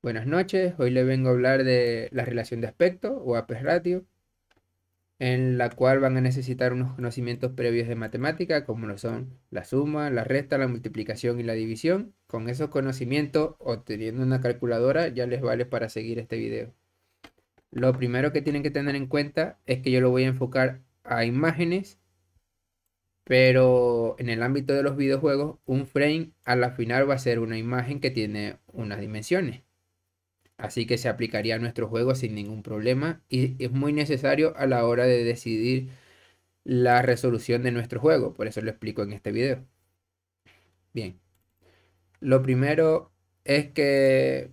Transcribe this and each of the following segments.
Buenas noches, hoy le vengo a hablar de la relación de aspecto o aspect ratio, en la cual van a necesitar unos conocimientos previos de matemática, como lo son la suma, la resta, la multiplicación y la división. Con esos conocimientos, o teniendo una calculadora, ya les vale para seguir este video. Lo primero que tienen que tener en cuenta es que yo lo voy a enfocar a imágenes, pero en el ámbito de los videojuegos, un frame a la final va a ser una imagen que tiene unas dimensiones. Así que se aplicaría a nuestro juego sin ningún problema y es muy necesario a la hora de decidir la resolución de nuestro juego. Por eso lo explico en este video. Bien, lo primero es que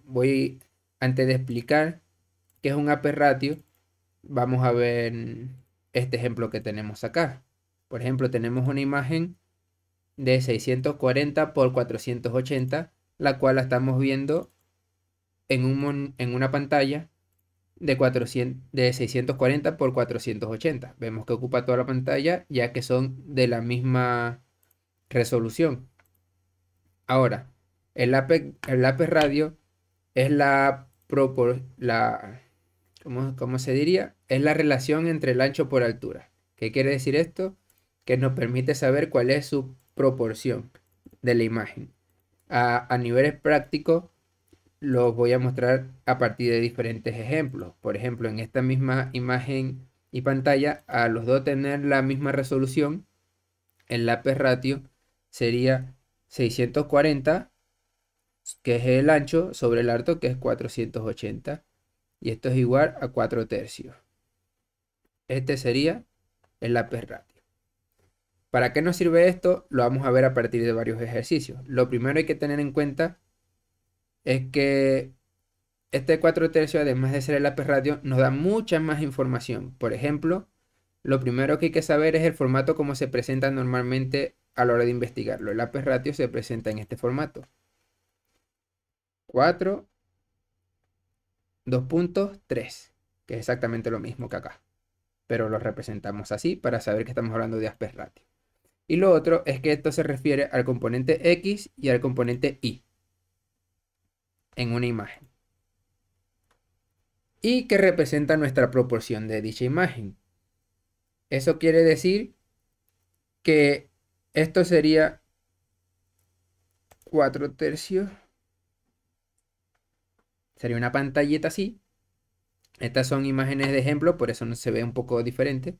antes de explicar qué es un aspect ratio, vamos a ver este ejemplo que tenemos acá. Por ejemplo, tenemos una imagen de 640 por 480, la cual la estamos viendo en una pantalla de 640 por 480. Vemos que ocupa toda la pantalla ya que son de la misma resolución. Ahora, el aspect radio es ¿cómo se diría? Es la relación entre el ancho por altura. ¿Qué quiere decir esto? Que nos permite saber cuál es su proporción de la imagen. A niveles prácticos, los voy a mostrar a partir de diferentes ejemplos. Por ejemplo, en esta misma imagen y pantalla, a los dos tener la misma resolución, el lápiz ratio sería 640, que es el ancho, sobre el alto, que es 480. Y esto es igual a 4 tercios. Este sería el lápiz ratio. ¿Para qué nos sirve esto? Lo vamos a ver a partir de varios ejercicios. Lo primero hay que tener en cuenta es que este 4 tercios, además de ser el lápiz radio, nos da mucha más información. Por ejemplo, lo primero que hay que saber es el formato como se presenta normalmente a la hora de investigarlo. El lápiz ratio se presenta en este formato. 4, 2 puntos, 3, que es exactamente lo mismo que acá. Pero lo representamos así para saber que estamos hablando de aspect ratio. Y lo otro es que esto se refiere al componente X y al componente Y en una imagen. Y que representa nuestra proporción de dicha imagen. Eso quiere decir que esto sería 4 tercios. Sería una pantallita así. Estas son imágenes de ejemplo, por eso no se ve un poco diferente.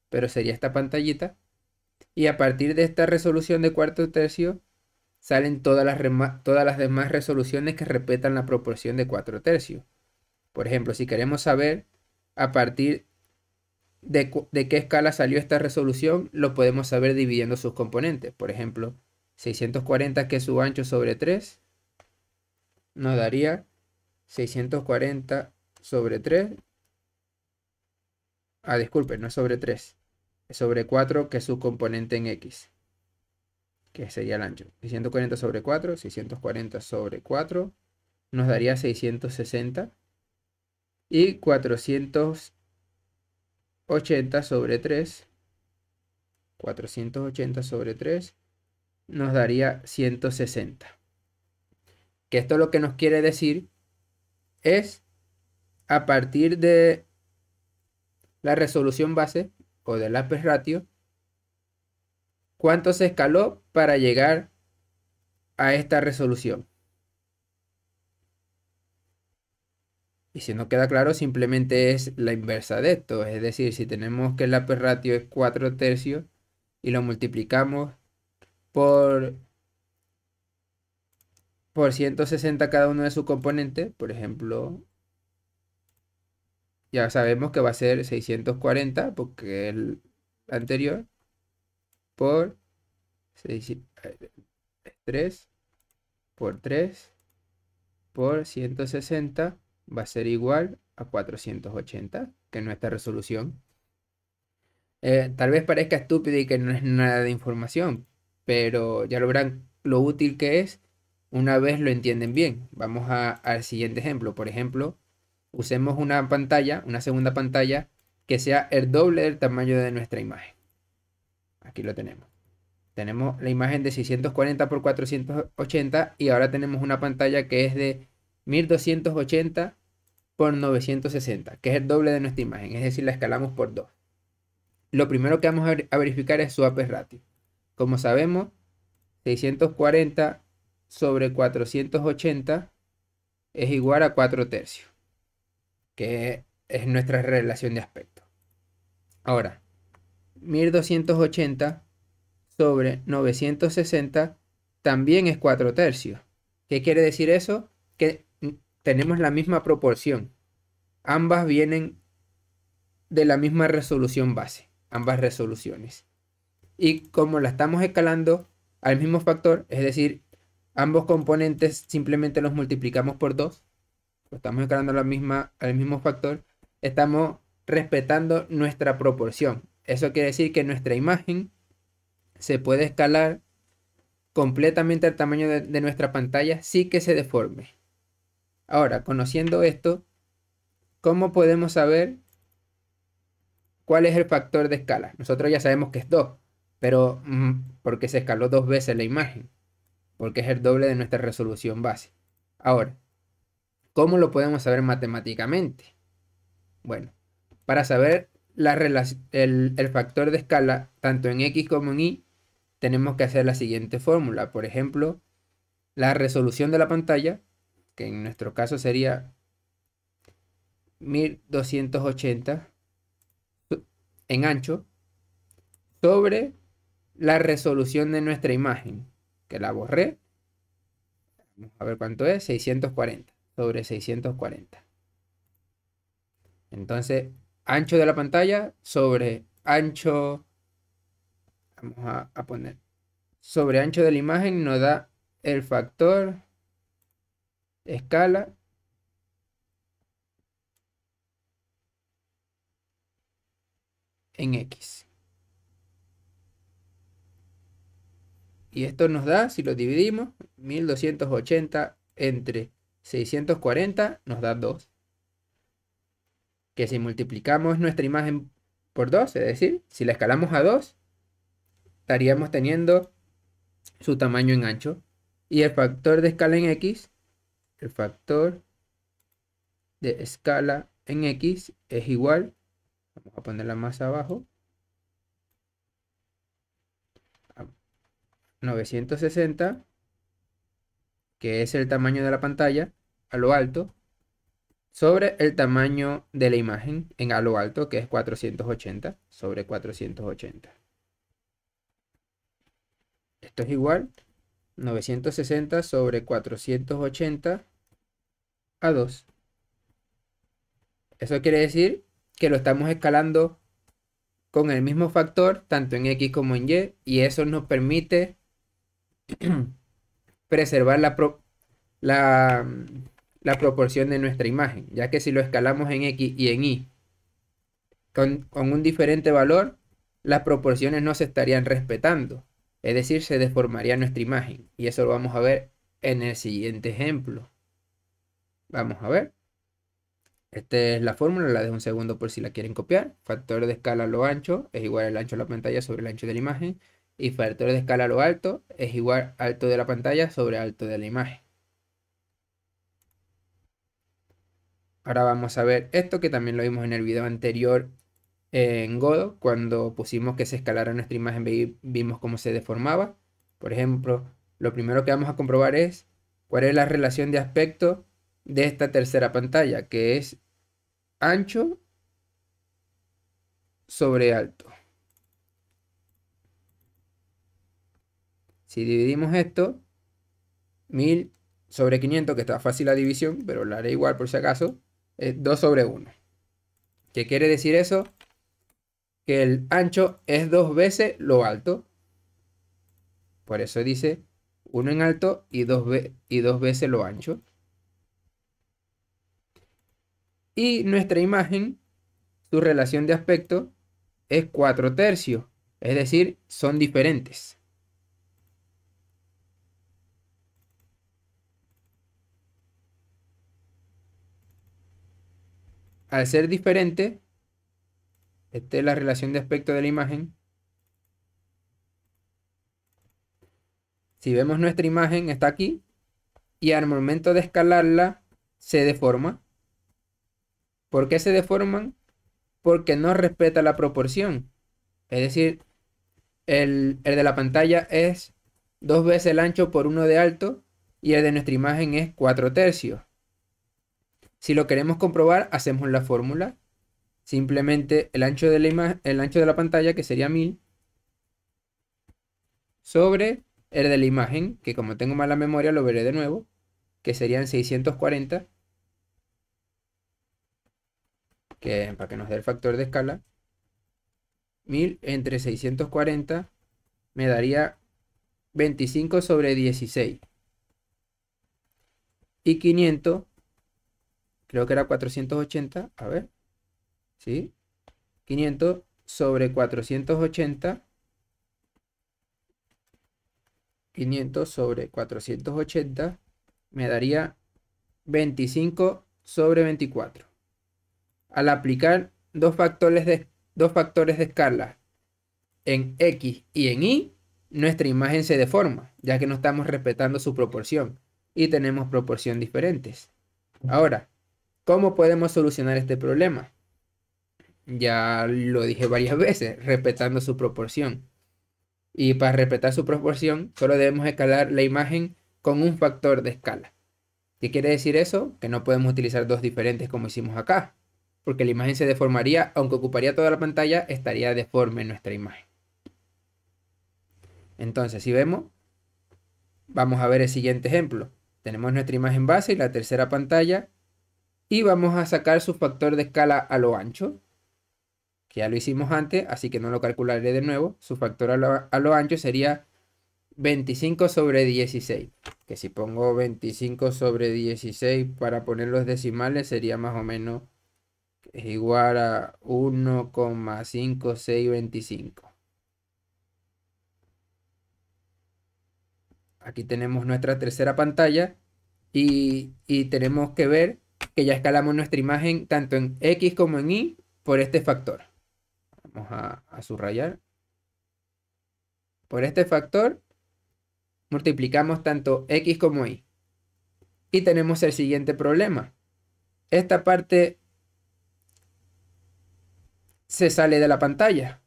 Pero sería esta pantallita. Y a partir de esta resolución de cuarto tercio, salen todas las demás resoluciones que respetan la proporción de 4 tercios. Por ejemplo, si queremos saber a partir de qué escala salió esta resolución, lo podemos saber dividiendo sus componentes. Por ejemplo, 640, que es su ancho, sobre 3, nos daría 640 sobre 3. Disculpen, no es sobre 3. Es sobre 4, que es su componente en X, que sería el ancho. 640 sobre 4, 640 sobre 4, nos daría 660. Y 480 sobre 3, 480 sobre 3, nos daría 160. Que esto lo que nos quiere decir es, a partir de la resolución base o del aspect ratio, cuánto se escaló para llegar a esta resolución. Y si no queda claro, simplemente es la inversa de esto. Es decir, si tenemos que el aspect ratio es 4 tercios y lo multiplicamos por 160 cada uno de sus componentes, por ejemplo, ya sabemos que va a ser 640, porque el anterior, por 3 por 3 por 160 va a ser igual a 480, que es nuestra resolución. Tal vez parezca estúpido y que no es nada de información, pero ya lo verán lo útil que es una vez lo entienden bien. Vamos al siguiente ejemplo. Por ejemplo, usemos una pantalla, una segunda pantalla, que sea el doble del tamaño de nuestra imagen. Aquí lo tenemos. Tenemos la imagen de 640 por 480 y ahora tenemos una pantalla que es de 1280 por 960, que es el doble de nuestra imagen, es decir, la escalamos por 2. Lo primero que vamos a verificar es su aspect ratio. Como sabemos, 640 sobre 480 es igual a 4 tercios, que es nuestra relación de aspecto. Ahora, 1280 sobre 960 también es 4 tercios. ¿Qué quiere decir eso? Que tenemos la misma proporción. Ambas vienen de la misma resolución base, ambas resoluciones. Y como la estamos escalando al mismo factor, es decir, ambos componentes simplemente los multiplicamos por 2, lo estamos escalando al mismo factor, estamos respetando nuestra proporción. Eso quiere decir que nuestra imagen se puede escalar completamente al tamaño de nuestra pantalla sin que se deforme. Ahora, conociendo esto, ¿cómo podemos saber cuál es el factor de escala? Nosotros ya sabemos que es 2, pero porque se escaló 2 veces la imagen, porque es el doble de nuestra resolución base. Ahora, ¿cómo lo podemos saber matemáticamente? Bueno, para saber el factor de escala, tanto en X como en Y, tenemos que hacer la siguiente fórmula. Por ejemplo, la resolución de la pantalla, que en nuestro caso sería 1280 en ancho, sobre la resolución de nuestra imagen, que la borré. Vamos a ver cuánto es, 640 sobre 640. Entonces, ancho de la pantalla sobre ancho, vamos a poner, sobre ancho de la imagen nos da el factor escala en X. Y esto nos da, si lo dividimos, 1280 entre 640 nos da 2. Que si multiplicamos nuestra imagen por 2, es decir, si la escalamos a 2, estaríamos teniendo su tamaño en ancho. Y el factor de escala en X, el factor de escala en X es igual, vamos a ponerla más abajo, a 960, que es el tamaño de la pantalla a lo alto, sobre el tamaño de la imagen a lo alto, que es 480 sobre 480. Esto es igual 960 sobre 480 a 2. Eso quiere decir que lo estamos escalando con el mismo factor, tanto en X como en Y, y eso nos permite preservar la proporción de nuestra imagen, ya que si lo escalamos en X y en Y con un diferente valor, las proporciones no se estarían respetando, es decir, se deformaría nuestra imagen, y eso lo vamos a ver en el siguiente ejemplo. Vamos a ver. Esta es la fórmula, la dejo un segundo por si la quieren copiar. Factor de escala a lo ancho es igual al ancho de la pantalla sobre el ancho de la imagen. Y factor de escala a lo alto es igual alto de la pantalla sobre alto de la imagen. Ahora vamos a ver esto que también lo vimos en el video anterior en Godot. Cuando pusimos que se escalara nuestra imagen vimos cómo se deformaba. Por ejemplo, lo primero que vamos a comprobar es cuál es la relación de aspecto de esta tercera pantalla, que es ancho sobre alto. Si dividimos esto, 1000 sobre 500, que está fácil la división, pero la haré igual por si acaso, es 2 sobre 1. ¿Qué quiere decir eso? Que el ancho es 2 veces lo alto. Por eso dice 1 en alto y 2 veces lo ancho. Y nuestra imagen, su relación de aspecto es 4 tercios. Es decir, son diferentes. Al ser diferente, esta es la relación de aspecto de la imagen. Si vemos nuestra imagen, está aquí. Y al momento de escalarla, se deforma. ¿Por qué se deforman? Porque no respeta la proporción. Es decir, el de la pantalla es 2 veces el ancho por 1 de alto y el de nuestra imagen es 4/3. Si lo queremos comprobar, hacemos la fórmula. Simplemente el ancho de la pantalla, que sería 1000, sobre el de la imagen, que como tengo mala memoria lo veré de nuevo, que serían 640, que para que nos dé el factor de escala, 1000 entre 640 me daría 25 sobre 16. Y 500, creo que era 480, a ver, ¿sí? 500 sobre 480, 500 sobre 480 me daría 25 sobre 24. Al aplicar dos factores de escala en X y en Y, nuestra imagen se deforma, ya que no estamos respetando su proporción y tenemos proporción diferentes. Ahora, ¿cómo podemos solucionar este problema? Ya lo dije varias veces, respetando su proporción. Y para respetar su proporción, solo debemos escalar la imagen con un factor de escala. ¿Qué quiere decir eso? Que no podemos utilizar dos diferentes como hicimos acá, porque la imagen se deformaría, aunque ocuparía toda la pantalla, estaría deforme nuestra imagen. Entonces, si vemos, vamos a ver el siguiente ejemplo. Tenemos nuestra imagen base y la tercera pantalla, y vamos a sacar su factor de escala a lo ancho, que ya lo hicimos antes, así que no lo calcularé de nuevo. Su factor a lo ancho sería 25 sobre 16, que si pongo 25 sobre 16 para poner los decimales sería más o menos igual a 1,5625. Aquí tenemos nuestra tercera pantalla y tenemos que ver que ya escalamos nuestra imagen tanto en X como en Y por este factor. Vamos a subrayar. Por este factor multiplicamos tanto X como Y. Y tenemos el siguiente problema. Esta parte se sale de la pantalla.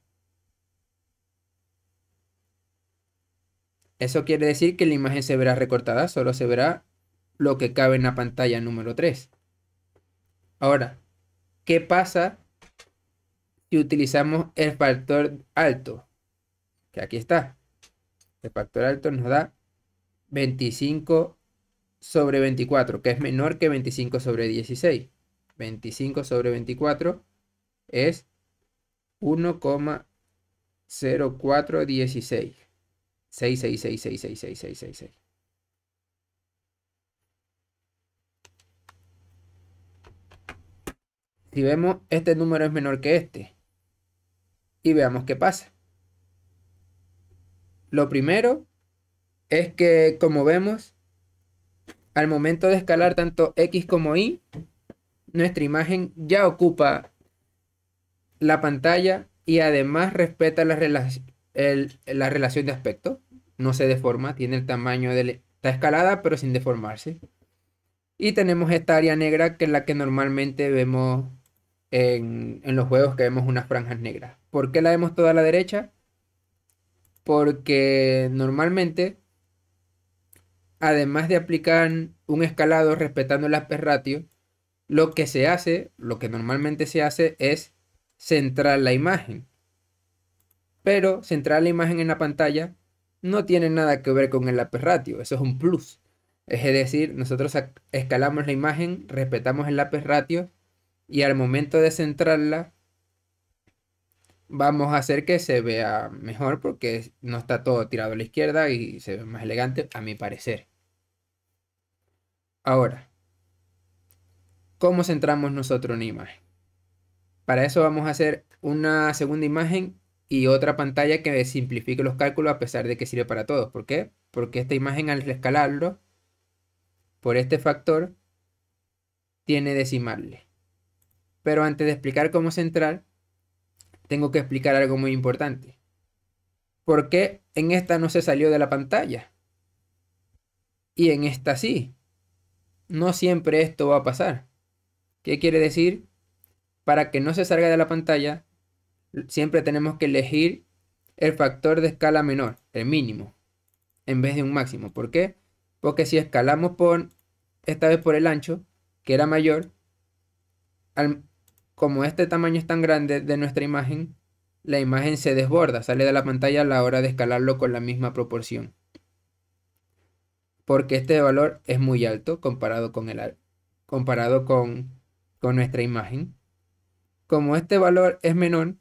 Eso quiere decir que la imagen se verá recortada, solo se verá lo que cabe en la pantalla número 3. Ahora, ¿qué pasa si utilizamos el factor alto? Que aquí está. El factor alto nos da 25 sobre 24, que es menor que 25 sobre 16. 25 sobre 24 es 1,0416. 666666666. Si vemos, este número es menor que este. Y veamos qué pasa. Lo primero es que, como vemos, al momento de escalar tanto X como Y, nuestra imagen ya ocupa la pantalla y además respeta la relación de aspecto. No se deforma, tiene el tamaño está escalada pero sin deformarse. Y tenemos esta área negra que es la que normalmente vemos en los juegos, que vemos unas franjas negras. ¿Por qué la vemos toda a la derecha? Porque normalmente, además de aplicar un escalado respetando el aspect ratio, lo que normalmente se hace es centrar la imagen. Pero centrar la imagen en la pantalla no tiene nada que ver con el aspect ratio, eso es un plus. Es decir, nosotros escalamos la imagen, respetamos el aspect ratio y al momento de centrarla vamos a hacer que se vea mejor porque no está todo tirado a la izquierda y se ve más elegante a mi parecer. Ahora, ¿cómo centramos nosotros una imagen? Para eso vamos a hacer una segunda imagen y otra pantalla que simplifique los cálculos a pesar de que sirve para todos. ¿Por qué? Porque esta imagen al escalarlo por este factor tiene decimales. Pero antes de explicar cómo centrar, tengo que explicar algo muy importante. ¿Por qué en esta no se salió de la pantalla? Y en esta sí. no siempre esto va a pasar. ¿Qué quiere decir? Para que no se salga de la pantalla, siempre tenemos que elegir el factor de escala menor, el mínimo, en vez de un máximo. ¿Por qué? Porque si escalamos esta vez por el ancho, que era mayor, como este tamaño es tan grande de nuestra imagen, la imagen se desborda, sale de la pantalla a la hora de escalarlo con la misma proporción. Porque este valor es muy alto comparado con nuestra imagen. Como este valor es menor,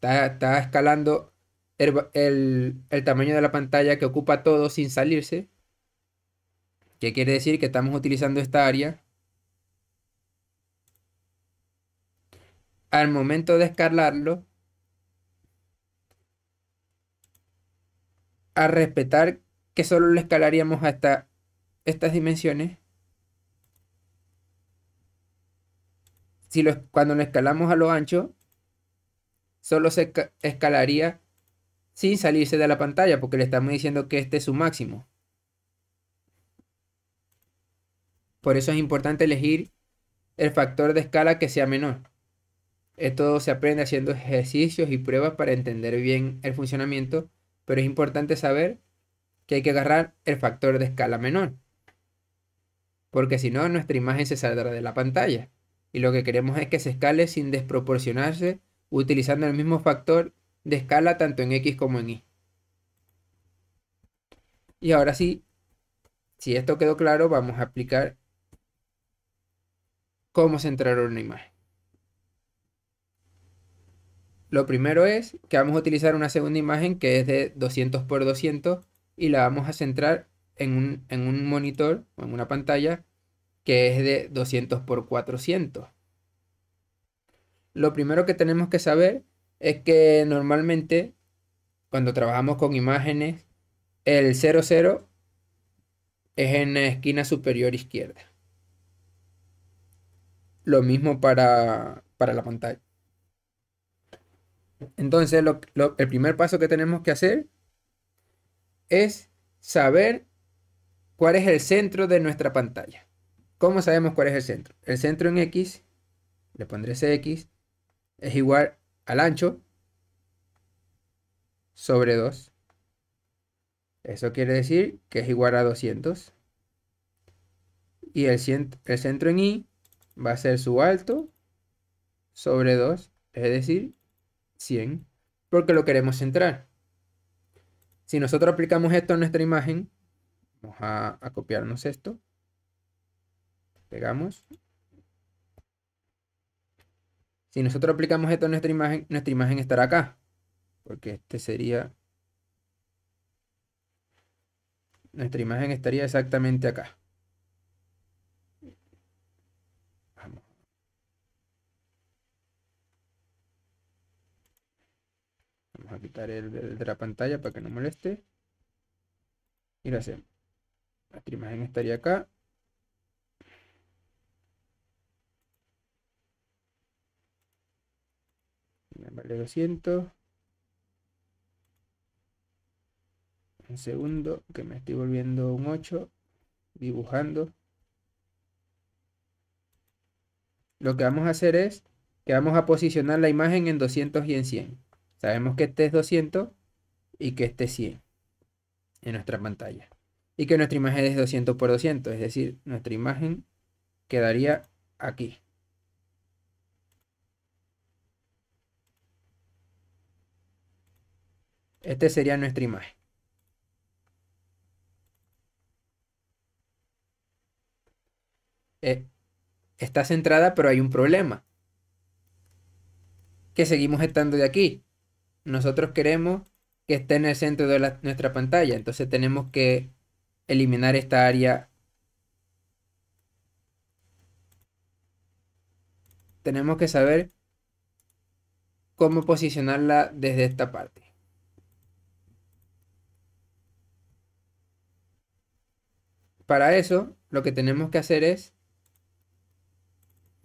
está escalando el tamaño de la pantalla que ocupa todo sin salirse. ¿Qué quiere decir? Que estamos utilizando esta área. Al momento de escalarlo, a respetar que solo lo escalaríamos hasta estas dimensiones, cuando lo escalamos a lo ancho, solo se escalaría sin salirse de la pantalla, porque le estamos diciendo que este es su máximo. Por eso es importante elegir el factor de escala que sea menor. Esto se aprende haciendo ejercicios y pruebas para entender bien el funcionamiento, pero es importante saber que hay que agarrar el factor de escala menor, porque si no, nuestra imagen se saldrá de la pantalla. Y lo que queremos es que se escale sin desproporcionarse, utilizando el mismo factor de escala tanto en X como en Y. Y ahora sí, si esto quedó claro, vamos a aplicar cómo centrar una imagen. Lo primero es que vamos a utilizar una segunda imagen que es de 200 por 200 y la vamos a centrar en un monitor o en una pantalla que es de 200 por 400. Lo primero que tenemos que saber es que normalmente cuando trabajamos con imágenes, el 00 es en la esquina superior izquierda. Lo mismo para la pantalla. Entonces, el primer paso que tenemos que hacer es saber cuál es el centro de nuestra pantalla. ¿Cómo sabemos cuál es el centro? El centro en X, le pondré CX, es igual al ancho sobre 2. Eso quiere decir que es igual a 200. Y el centro en Y va a ser su alto sobre 2, es decir, 100, porque lo queremos centrar. Si nosotros aplicamos esto a nuestra imagen, vamos a copiarnos esto, pegamos. Si nosotros aplicamos esto a nuestra imagen estará acá, porque nuestra imagen estaría exactamente acá. Vamos, vamos a quitar el de la pantalla para que no moleste. Y lo hacemos. Nuestra imagen estaría acá. Me vale 200. Un segundo, que me estoy volviendo un 8. Dibujando. Lo que vamos a hacer es que vamos a posicionar la imagen en 200 y en 100. Sabemos que este es 200 y que este es 100 en nuestra pantalla. Y que nuestra imagen es 200 por 200, es decir, nuestra imagen quedaría aquí. Este sería nuestra imagen. Eh, Está centrada, pero hay un problema. Que seguimos estando de aquí. Nosotros queremos que esté en el centro de nuestra pantalla. Entonces tenemos que eliminar esta área. Tenemos que saber cómo posicionarla desde esta parte. Para eso, lo que tenemos que hacer es,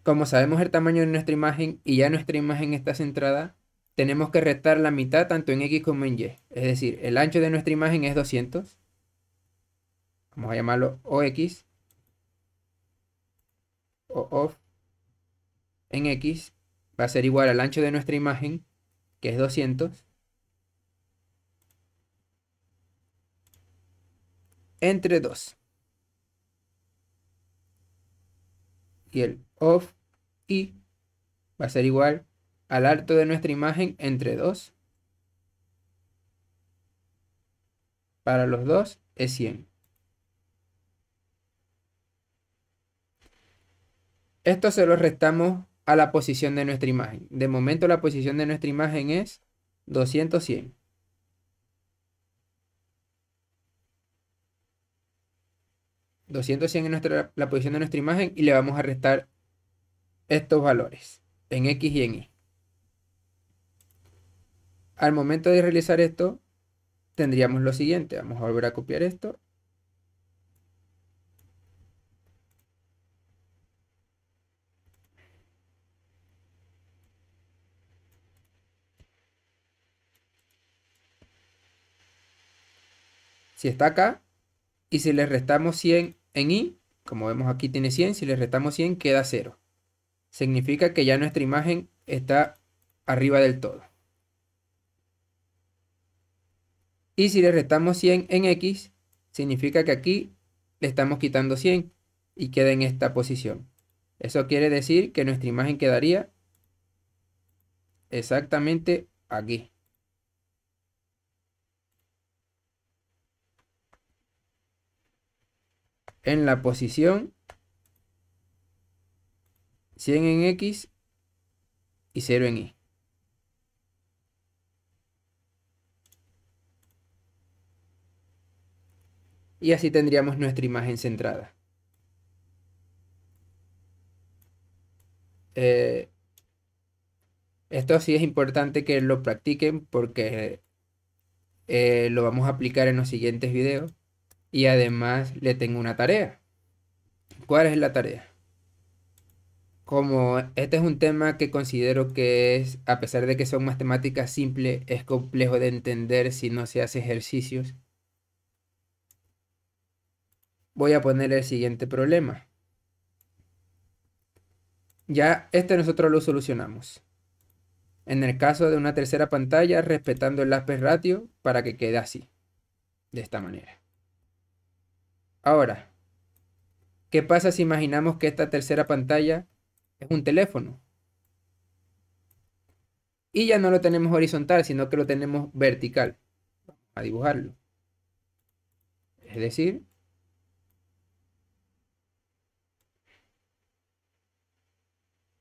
como sabemos el tamaño de nuestra imagen y ya nuestra imagen está centrada, tenemos que restar la mitad tanto en X como en Y. Es decir, el ancho de nuestra imagen es 200. Vamos a llamarlo OX. o of en X va a ser igual al ancho de nuestra imagen, que es 200, entre 2. Y el of y va a ser igual al alto de nuestra imagen entre 2. Para los dos es 100. Esto se lo restamos a la posición de nuestra imagen. De momento la posición de nuestra imagen es 200, 100. 200, 100 es la posición de nuestra imagen y le vamos a restar estos valores en X y en Y. Al momento de realizar esto, tendríamos lo siguiente. Vamos a volver a copiar esto. Si está acá, y si le restamos 100 en Y, como vemos aquí tiene 100, si le restamos 100 queda 0. Significa que ya nuestra imagen está arriba del todo. Y si le restamos 100 en X, significa que aquí le estamos quitando 100 y queda en esta posición. Eso quiere decir que nuestra imagen quedaría exactamente aquí. En la posición 100 en X y 0 en Y. Y así tendríamos nuestra imagen centrada. Esto sí es importante que lo practiquen porque lo vamos a aplicar en los siguientes videos. Y además le tengo una tarea. ¿Cuál es la tarea? Como este es un tema que considero que es, a pesar de que son matemáticas simples, es complejo de entender si no se hace ejercicios. Voy a poner el siguiente problema. Ya este nosotros lo solucionamos. En el caso de una tercera pantalla, respetando el aspect ratio para que quede así, de esta manera. Ahora, ¿qué pasa si imaginamos que esta tercera pantalla es un teléfono? Y ya no lo tenemos horizontal, sino que lo tenemos vertical. Vamos a dibujarlo. Es decir,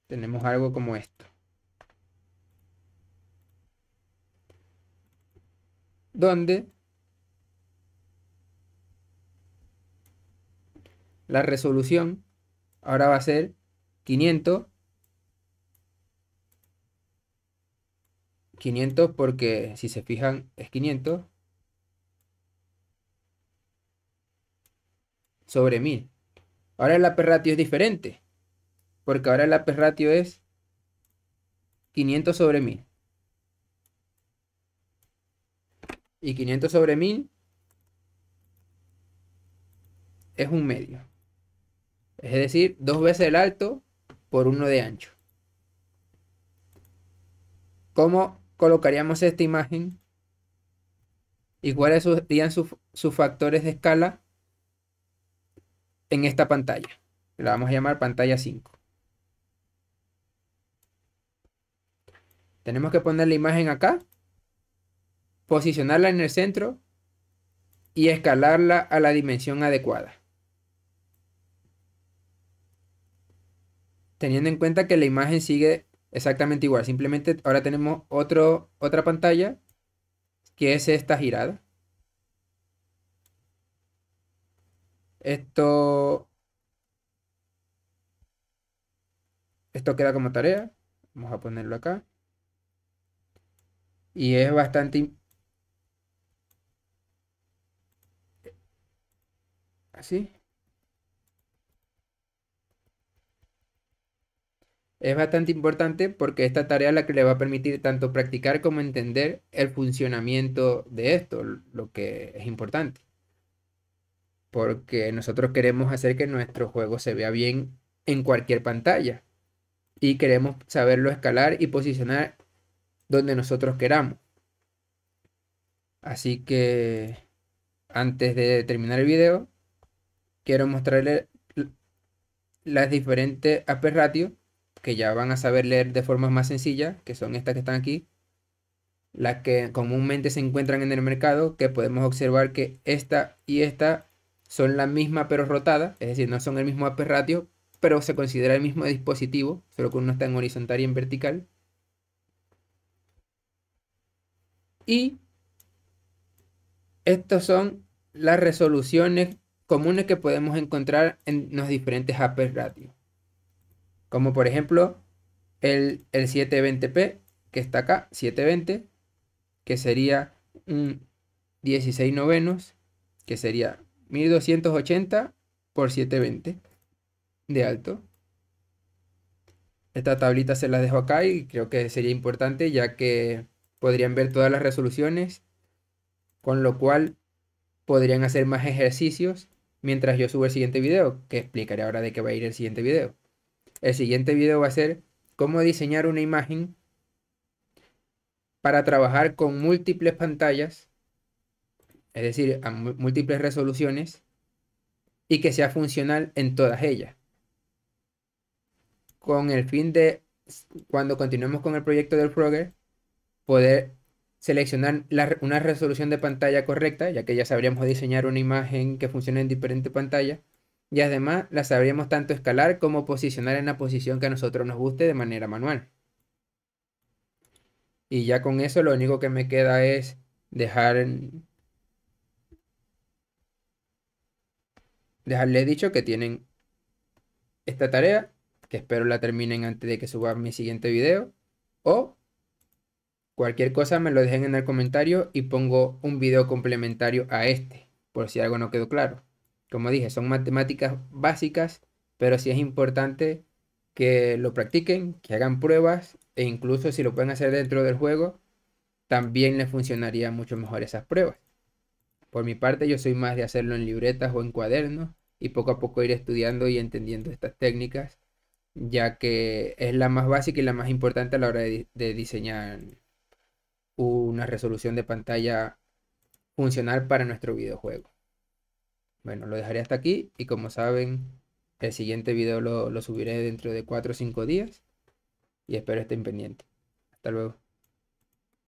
tenemos algo como esto. Donde la resolución ahora va a ser 500. 500 porque si se fijan es 500 sobre 1000. Ahora el aspect ratio es diferente. Porque ahora el aspect ratio es 500 sobre 1000. Y 500 sobre 1000 es un medio. Es decir, 2 veces el alto por 1 de ancho. ¿Cómo colocaríamos esta imagen? ¿Y cuáles serían sus factores de escala en esta pantalla? La vamos a llamar pantalla 5. Tenemos que poner la imagen acá, posicionarla en el centro y escalarla a la dimensión adecuada. Teniendo en cuenta que la imagen sigue exactamente igual. Simplemente ahora tenemos otra pantalla que es esta girada. Esto, esto queda como tarea. Vamos a ponerlo acá. Y es bastante así. Es bastante importante porque esta tarea es la que le va a permitir tanto practicar como entender el funcionamiento de esto, lo que es importante. Porque nosotros queremos hacer que nuestro juego se vea bien en cualquier pantalla y queremos saberlo escalar y posicionar donde nosotros queramos. Así que antes de terminar el video, quiero mostrarles las diferentes aspect ratio que ya van a saber leer de forma más sencilla, que son estas que están aquí, las que comúnmente se encuentran en el mercado, que podemos observar que esta y esta son la misma pero rotada, es decir, no son el mismo aspect ratio, pero se considera el mismo dispositivo, solo que uno está en horizontal y en vertical. Y estas son las resoluciones comunes que podemos encontrar en los diferentes aspect ratio, como por ejemplo el 720p que está acá, 720, que sería un 16 novenos, que sería 1280 por 720 de alto. Esta tablita se la dejo acá y creo que sería importante ya que podrían ver todas las resoluciones, con lo cual podrían hacer más ejercicios mientras yo subo el siguiente video, que explicaré ahora de qué va a ir el siguiente video. El siguiente video va a ser cómo diseñar una imagen para trabajar con múltiples pantallas, es decir, a múltiples resoluciones, y que sea funcional en todas ellas, con el fin de, cuando continuemos con el proyecto del Frogger, poder seleccionar una resolución de pantalla correcta, ya que ya sabríamos diseñar una imagen que funcione en diferentes pantallas, y además la sabríamos tanto escalar como posicionar en la posición que a nosotros nos guste de manera manual. Y ya con eso lo único que me queda es dejarles dicho que tienen esta tarea, que espero la terminen antes de que suba mi siguiente video, o cualquier cosa me lo dejen en el comentario y pongo un video complementario a este, por si algo no quedó claro. Como dije, son matemáticas básicas, pero sí es importante que lo practiquen, que hagan pruebas, e incluso si lo pueden hacer dentro del juego, también les funcionaría mucho mejor esas pruebas. Por mi parte, yo soy más de hacerlo en libretas o en cuadernos y poco a poco ir estudiando y entendiendo estas técnicas, ya que es la más básica y la más importante a la hora de diseñar una resolución de pantalla funcional para nuestro videojuego. Bueno, lo dejaré hasta aquí y como saben, el siguiente video lo subiré dentro de 4 o 5 días y espero estén pendientes. Hasta luego.